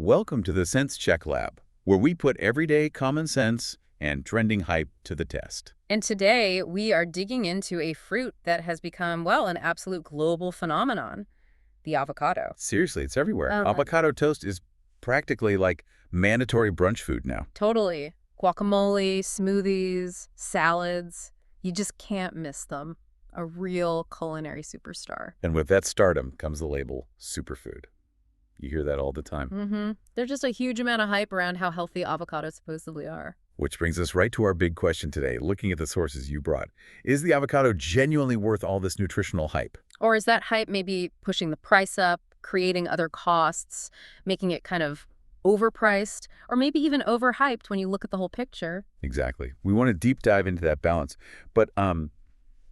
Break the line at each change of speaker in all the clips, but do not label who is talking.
Welcome to the Sense Check Lab, where we put everyday common sense and trending hype to the test.
And today we are digging into a fruit that has become, well, an absolute global phenomenon, the avocado.
Seriously, it's everywhere.
Uh,
Avocado toast is practically like mandatory brunch food now.
Totally. Guacamole, smoothies, salads. You just can't miss them. A real culinary superstar.
And with that stardom comes the label superfood. You hear that all the time.
There's just a huge amount of hype around how healthy avocados supposedly are.
Which brings us right to our big question today, looking at the sources you brought. Is the avocado genuinely worth all this nutritional hype?
Or is that hype maybe pushing the price up, creating other costs, making it kind of overpriced, or maybe even overhyped when you look at the whole picture?
Exactly. We want to deep dive into that balance. But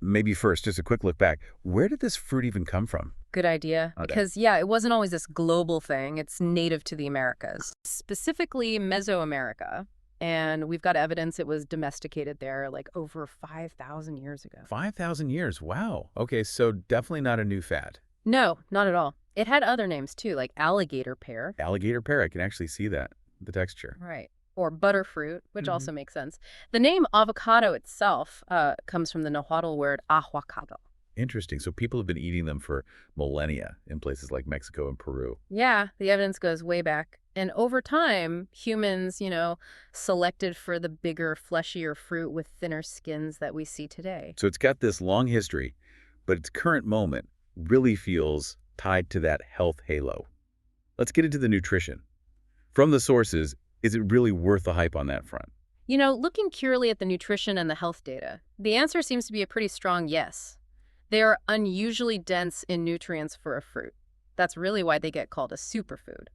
maybe first, just a quick look back. Where did this fruit even come from?
Good idea.
Okay.
Because, yeah, it wasn't always this global thing. It's native to the Americas, specifically Mesoamerica. And we've got evidence it was domesticated there like over 5,000 years ago.
5,000 years. Wow. Okay, so definitely not a new fad.
No, not at all. It had other names too, like alligator pear.
Alligator pear, I can actually see that, the texture.
Right. Or butterfruit, which also makes sense. The name avocado itself comes from the Nahuatl word ahuacado.
Interesting. So people have been eating them for millennia in places like Mexico and Peru.
Yeah, the evidence goes way back. And over time, humans, selected for the bigger, fleshier fruit with thinner skins that we see today.
So it's got this long history, but its current moment really feels tied to that health halo. Let's get into the nutrition. From the sources, is it really worth the hype on that front?
Looking purely at the nutrition and the health data, the answer seems to be a pretty strong yes. They are unusually dense in nutrients for a fruit. That's really why they get called a superfood.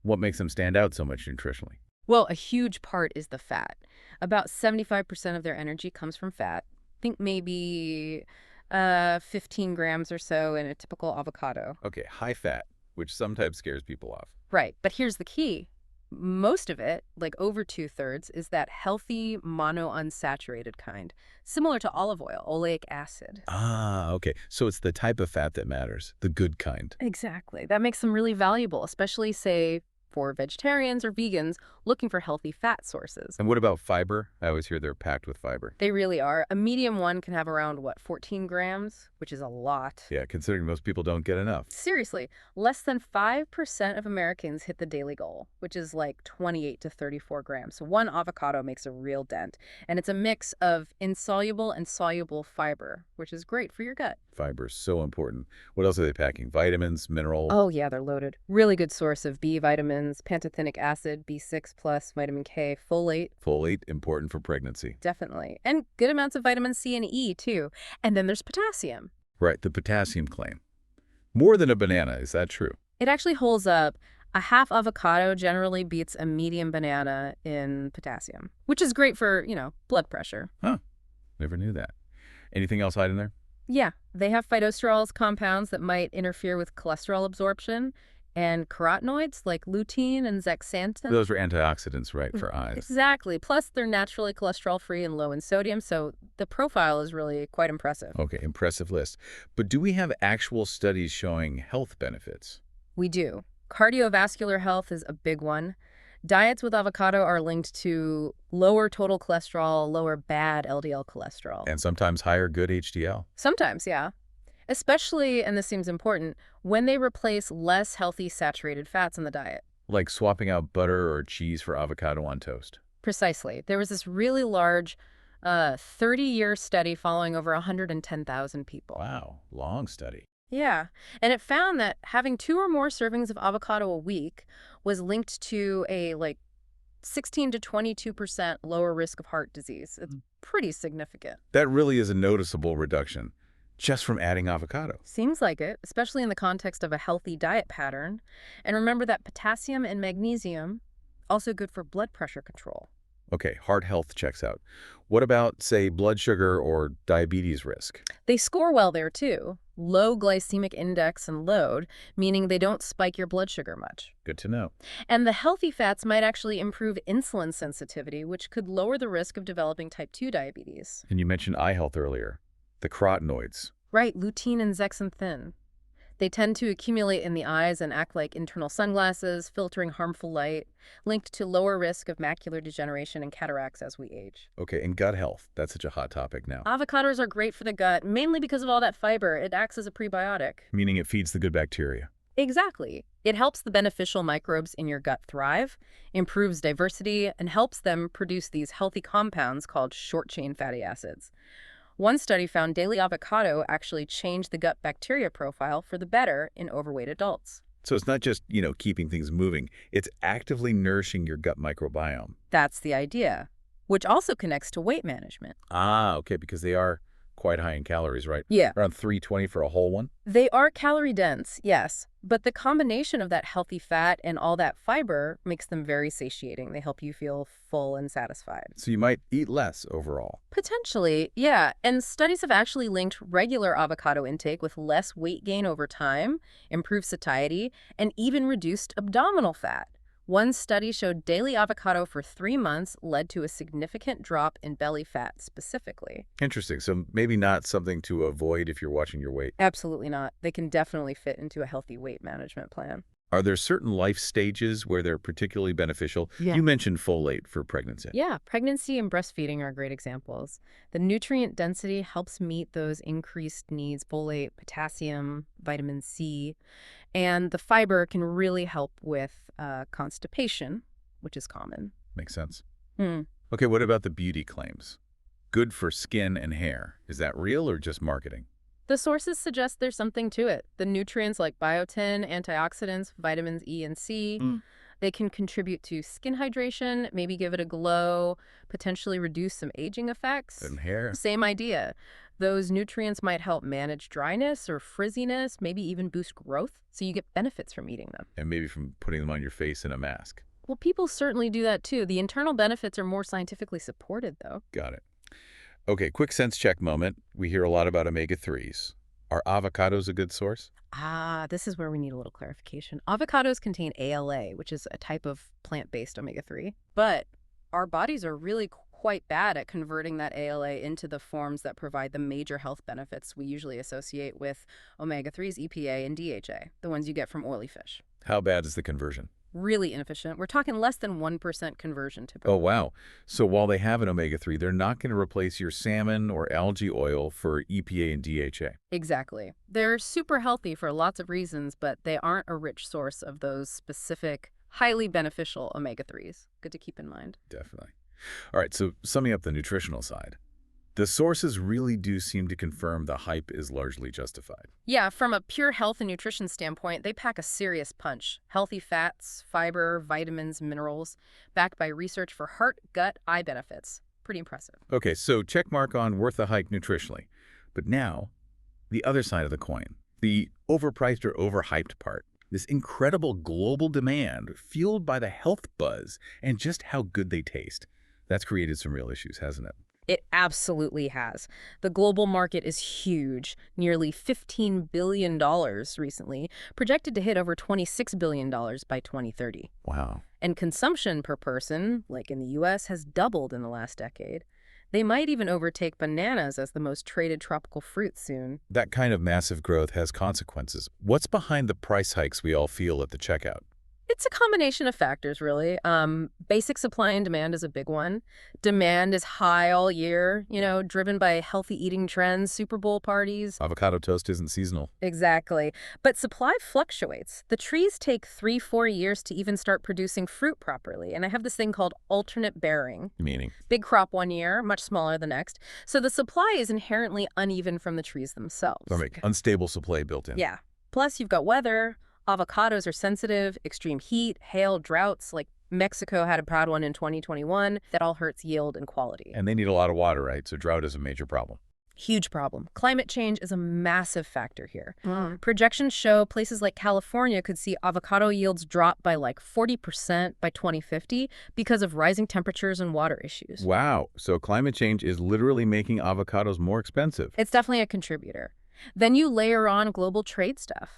What makes them stand out so much nutritionally?
Well, a huge part is the fat. About 75% of their energy comes from fat. Think maybe 15 grams or so in a typical avocado.
Okay, high fat, which sometimes scares people off.
Right, but here's the key. Most of it, like over 2/3, is that healthy monounsaturated kind, similar to olive oil, oleic acid.
Ah, okay. So it's the type of fat that matters, the good kind.
Exactly. That makes them really valuable, especially, say, for vegetarians or vegans looking for healthy fat sources.
And what about fiber? I always hear they're packed with fiber.
They really are. A medium one can have around, 14 grams, which is a lot.
Yeah, considering most people don't get enough.
Seriously, less than 5% of Americans hit the daily goal, which is like 28 to 34 grams. So one avocado makes a real dent. And it's a mix of insoluble and soluble fiber, which is great for your gut.
Fiber's so important. What else are they packing? Vitamins, minerals?
Oh, yeah, they're loaded. Really good source of B vitamins, pantothenic acid, B6 plus, vitamin K, folate.
Folate, important for pregnancy.
Definitely. And good amounts of vitamin C and E, too. And then there's potassium.
Right, the potassium claim. More than a banana, is that true?
It actually holds up. A half avocado generally beats a medium banana in potassium, which is great for, blood pressure.
Huh, never knew that. Anything else hiding there?
Yeah, they have phytosterols compounds that might interfere with cholesterol absorption, and carotenoids like lutein and zeaxanthin.
Those are antioxidants, right, for eyes.
Exactly. Plus, they're naturally cholesterol-free and low in sodium, so the profile is really quite impressive.
Okay, impressive list. But do we have actual studies showing health benefits?
We do. Cardiovascular health is a big one. Diets with avocado are linked to lower total cholesterol, lower bad LDL cholesterol.
And sometimes higher good HDL.
Sometimes, yeah. Especially, and this seems important, when they replace less healthy saturated fats in the diet.
Like swapping out butter or cheese for avocado on toast.
Precisely. There was this really large 30-year study following over 110,000 people.
Wow, long study.
Yeah, and it found that having 2 or more servings of avocado a week was linked to a 16 to 22% lower risk of heart disease. It's pretty significant.
That really is a noticeable reduction just from adding avocado.
Seems like it, especially in the context of a healthy diet pattern. And remember that potassium and magnesium, also good for blood pressure control.
Okay, heart health checks out. What about, say, blood sugar or diabetes risk?
They score well there, too. Low glycemic index and load, meaning they don't spike your blood sugar much.
Good to know.
And the healthy fats might actually improve insulin sensitivity, which could lower the risk of developing type 2 diabetes.
And you mentioned eye health earlier. The carotenoids.
Right, lutein and zeaxanthin. They tend to accumulate in the eyes and act like internal sunglasses, filtering harmful light, linked to lower risk of macular degeneration and cataracts as we age.
Okay, and gut health. That's such a hot topic now.
Avocados are great for the gut, mainly because of all that fiber. It acts as a prebiotic.
Meaning it feeds the good bacteria.
Exactly. It helps the beneficial microbes in your gut thrive, improves diversity, and helps them produce these healthy compounds called short-chain fatty acids. One study found daily avocado actually changed the gut bacteria profile for the better in overweight adults.
So it's not just, keeping things moving. It's actively nourishing your gut microbiome.
That's the idea, which also connects to weight management.
Ah, okay, because they are quite high in calories, right?
Yeah.
Around 320 for a whole one?
They are calorie dense, yes, but the combination of that healthy fat and all that fiber makes them very satiating. They help you feel full and satisfied.
So you might eat less overall.
Potentially, yeah. And studies have actually linked regular avocado intake with less weight gain over time, improved satiety, and even reduced abdominal fat. One study showed daily avocado for 3 months led to a significant drop in belly fat specifically.
Interesting. So maybe not something to avoid if you're watching your weight.
Absolutely not. They can definitely fit into a healthy weight management plan.
Are there certain life stages where they're particularly beneficial?
Yeah.
You mentioned folate for pregnancy.
Yeah, pregnancy and breastfeeding are great examples. The nutrient density helps meet those increased needs: folate, potassium, vitamin C, and the fiber can really help with constipation, which is common.
Makes sense.
Hmm.
Okay, what about the beauty claims? Good for skin and hair. Is that real or just marketing?
The sources suggest there's something to it. The nutrients like biotin, antioxidants, vitamins E and C, they can contribute to skin hydration, maybe give it a glow, potentially reduce some aging effects.
And hair?
Same idea. Those nutrients might help manage dryness or frizziness, maybe even boost growth, so you get benefits from eating them.
And maybe from putting them on your face in a mask.
Well, people certainly do that too. The internal benefits are more scientifically supported, though.
Got it. Okay, quick sense check moment. We hear a lot about omega-3s. Are avocados a good source?
This is where we need a little clarification. Avocados contain ALA, which is a type of plant-based omega-3, but our bodies are really quite bad at converting that ALA into the forms that provide the major health benefits we usually associate with omega-3s, EPA, and DHA, the ones you get from oily fish.
How bad is the conversion?
Really inefficient. We're talking less than 1% conversion typically.
Oh, wow. So while they have an omega-3, they're not going to replace your salmon or algae oil for EPA and DHA.
Exactly. They're super healthy for lots of reasons, but they aren't a rich source of those specific, highly beneficial omega-3s. Good to keep in mind.
Definitely. All right, so summing up the nutritional side, the sources really do seem to confirm the hype is largely justified.
Yeah, from a pure health and nutrition standpoint, they pack a serious punch. Healthy fats, fiber, vitamins, minerals, backed by research for heart, gut, eye benefits. Pretty impressive.
Okay, so check mark on worth the hike nutritionally. But now, the other side of the coin, the overpriced or overhyped part. This incredible global demand fueled by the health buzz and just how good they taste. That's created some real issues, hasn't it?
It absolutely has. The global market is huge, nearly $15 billion recently, projected to hit over $26 billion by 2030.
Wow.
And consumption per person, like in the US, has doubled in the last decade. They might even overtake bananas as the most traded tropical fruit soon.
That kind of massive growth has consequences. What's behind the price hikes we all feel at the checkout?
It's a combination of factors, really. Basic supply and demand is a big one. Demand is high all year, driven by healthy eating trends, Super Bowl parties.
Avocado toast isn't seasonal.
Exactly. But supply fluctuates. The trees take 3-4 years to even start producing fruit properly. And I have this thing called alternate bearing.
Meaning?
Big crop one year, much smaller the next. So the supply is inherently uneven from the trees themselves.
Unstable supply built in.
Yeah. Plus, you've got weather. Avocados are sensitive, extreme heat, hail, droughts, like Mexico had a bad one in 2021. That all hurts yield and quality.
And they need a lot of water, right? So drought is a major problem.
Huge problem. Climate change is a massive factor here. Projections show places like California could see avocado yields drop by like 40% by 2050 because of rising temperatures and water issues.
Wow. So climate change is literally making avocados more expensive.
It's definitely a contributor. Then you layer on global trade stuff.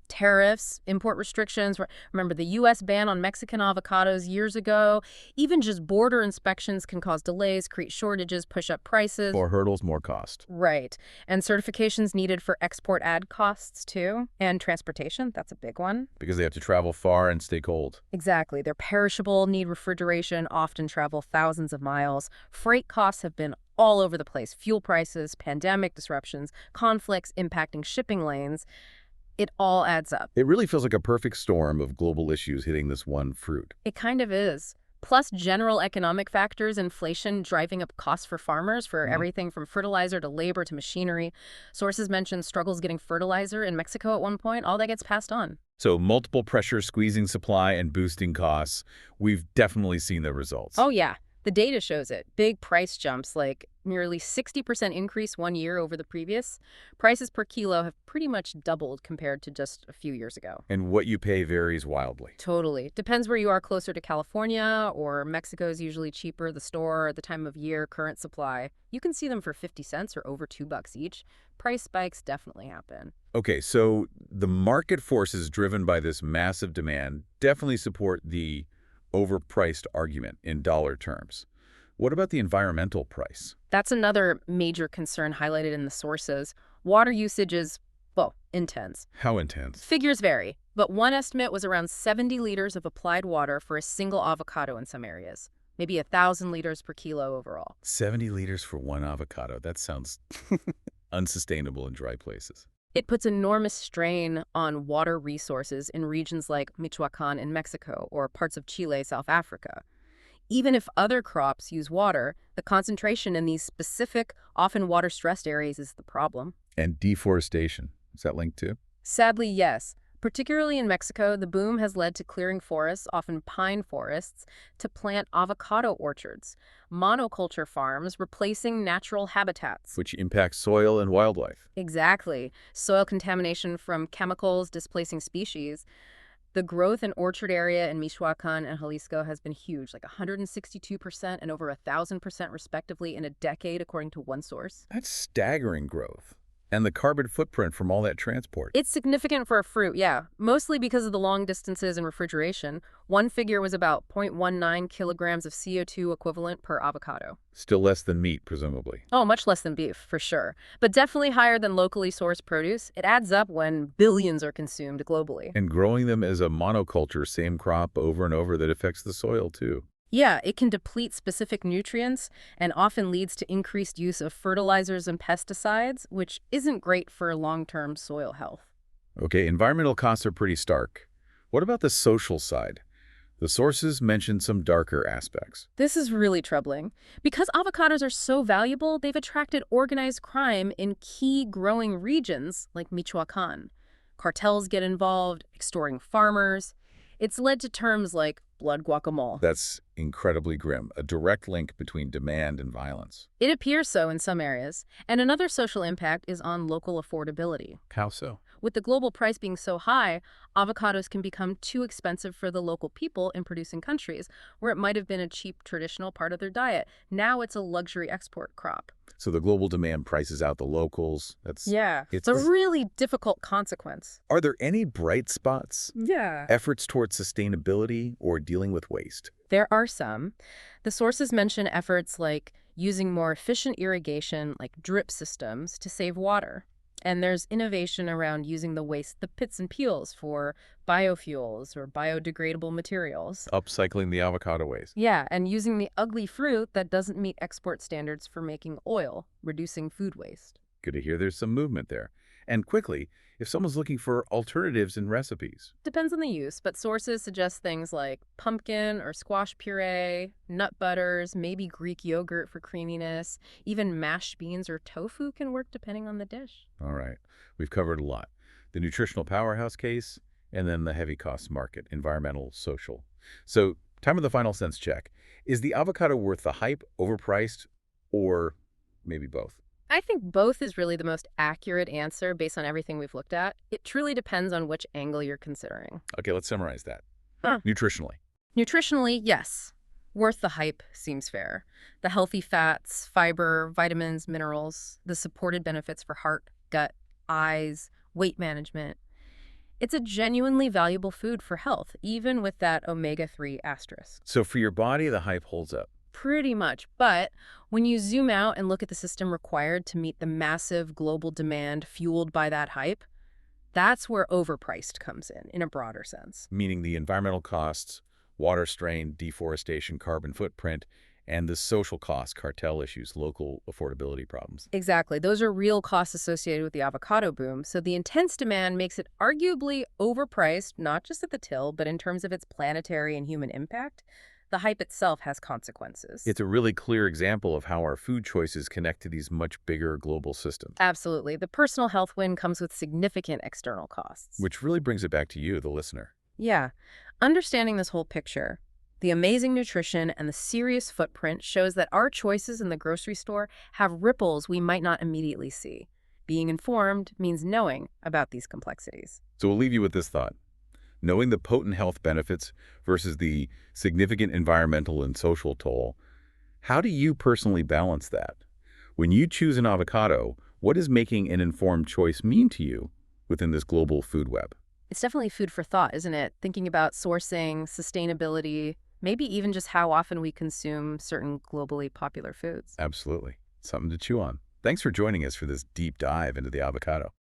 Tariffs, import restrictions. Remember the U.S. ban on Mexican avocados years ago? Even just border inspections can cause delays, create shortages, push up prices.
More hurdles, more cost.
Right. And certifications needed for export ad costs, too. And transportation, that's a big one.
Because they have to travel far and stay cold.
Exactly. They're perishable, need refrigeration, often travel thousands of miles. Freight costs have been all over the place. Fuel prices, pandemic disruptions, conflicts impacting shipping lanes. It all adds up.
It really feels like a perfect storm of global issues hitting this one fruit.
It kind of is. Plus general economic factors, inflation driving up costs for farmers for everything from fertilizer to labor to machinery. Sources mentioned struggles getting fertilizer in Mexico at one point. All that gets passed on.
So multiple pressures squeezing supply and boosting costs. We've definitely seen the results.
Oh, yeah. The data shows it. Big price jumps, like nearly 60% increase 1 year over the previous. Prices per kilo have pretty much doubled compared to just a few years ago.
And what you pay varies wildly.
Totally. Depends where you are, closer to California, or Mexico is usually cheaper, the store, the time of year, current supply. You can see them for 50 cents or over $2 each. Price spikes definitely happen.
Okay, so the market forces driven by this massive demand definitely support the overpriced argument in dollar terms. What about the environmental price?
That's another major concern highlighted in the sources. Water usage is, well, intense.
How intense?
Figures vary, but one estimate was around 70 liters of applied water for a single avocado in some areas. Maybe 1,000 liters per kilo overall.
70 liters for one avocado. That sounds unsustainable in dry places.
It puts enormous strain on water resources in regions like Michoacan in Mexico or parts of Chile, South Africa. Even if other crops use water, the concentration in these specific, often water-stressed areas is the problem.
And deforestation. Is that linked too?
Sadly, yes. Particularly in Mexico, the boom has led to clearing forests, often pine forests, to plant avocado orchards, monoculture farms replacing natural habitats.
Which impacts soil and wildlife.
Exactly. Soil contamination from chemicals displacing species. The growth in orchard area in Michoacan and Jalisco has been huge, like 162% and over 1,000% respectively in a decade, according to one source.
That's staggering growth. And the carbon footprint from all that transport.
It's significant for a fruit, yeah, mostly because of the long distances and refrigeration. One figure was about 0.19 kilograms of CO2 equivalent per avocado.
Still less than meat, presumably.
Oh, much less than beef, for sure. But definitely higher than locally sourced produce. It adds up when billions are consumed globally.
And growing them as a monoculture, same crop over and over, that affects the soil too.
Yeah, it can deplete specific nutrients and often leads to increased use of fertilizers and pesticides, which isn't great for long-term soil health.
Okay, environmental costs are pretty stark. What about the social side? The sources mention some darker aspects.
This is really troubling. Because avocados are so valuable, they've attracted organized crime in key growing regions like Michoacan. Cartels get involved, extorting farmers. It's led to terms like blood guacamole.
That's incredibly grim, a direct link between demand and violence.
It appears so in some areas. And another social impact is on local affordability.
How so?
With the global price being so high, avocados can become too expensive for the local people in producing countries, where it might have been a cheap traditional part of their diet. Now it's a luxury export crop.
So the global demand prices out the locals.
It's a really difficult consequence.
Are there any bright spots?
Yeah.
Efforts towards sustainability or dealing with waste?
There are some. The sources mention efforts like using more efficient irrigation, like drip systems, to save water. And there's innovation around using the waste, the pits and peels, for biofuels or biodegradable materials.
Upcycling the avocado waste.
Yeah, and using the ugly fruit that doesn't meet export standards for making oil, reducing food waste.
Good to hear there's some movement there. And quickly, if someone's looking for alternatives in recipes.
Depends on the use, but sources suggest things like pumpkin or squash puree, nut butters, maybe Greek yogurt for creaminess. Even mashed beans or tofu can work depending on the dish.
All right, we've covered a lot. The nutritional powerhouse case, and then the heavy cost market, environmental, social. So, time of the final sense check. Is the avocado worth the hype, overpriced, or maybe both?
I think both is really the most accurate answer based on everything we've looked at. It truly depends on which angle you're considering.
Okay, let's summarize that.
Huh.
Nutritionally.
Nutritionally, yes. Worth the hype seems fair. The healthy fats, fiber, vitamins, minerals, the supported benefits for heart, gut, eyes, weight management. It's a genuinely valuable food for health, even with that omega-3 asterisk.
So for your body, the hype holds up.
Pretty much. But when you zoom out and look at the system required to meet the massive global demand fueled by that hype, that's where overpriced comes in a broader sense.
Meaning the environmental costs, water strain, deforestation, carbon footprint, and the social costs, cartel issues, local affordability problems.
Exactly. Those are real costs associated with the avocado boom. So the intense demand makes it arguably overpriced, not just at the till, but in terms of its planetary and human impact. The hype itself has consequences.
It's a really clear example of how our food choices connect to these much bigger global systems.
Absolutely. The personal health win comes with significant external costs.
Which really brings it back to you, the listener.
Yeah. Understanding this whole picture, the amazing nutrition and the serious footprint shows that our choices in the grocery store have ripples we might not immediately see. Being informed means knowing about these complexities.
So we'll leave you with this thought. Knowing the potent health benefits versus the significant environmental and social toll, how do you personally balance that? When you choose an avocado, what does making an informed choice mean to you within this global food web?
It's definitely food for thought, isn't it? Thinking about sourcing, sustainability, maybe even just how often we consume certain globally popular foods.
Absolutely. Something to chew on. Thanks for joining us for this deep dive into the avocado.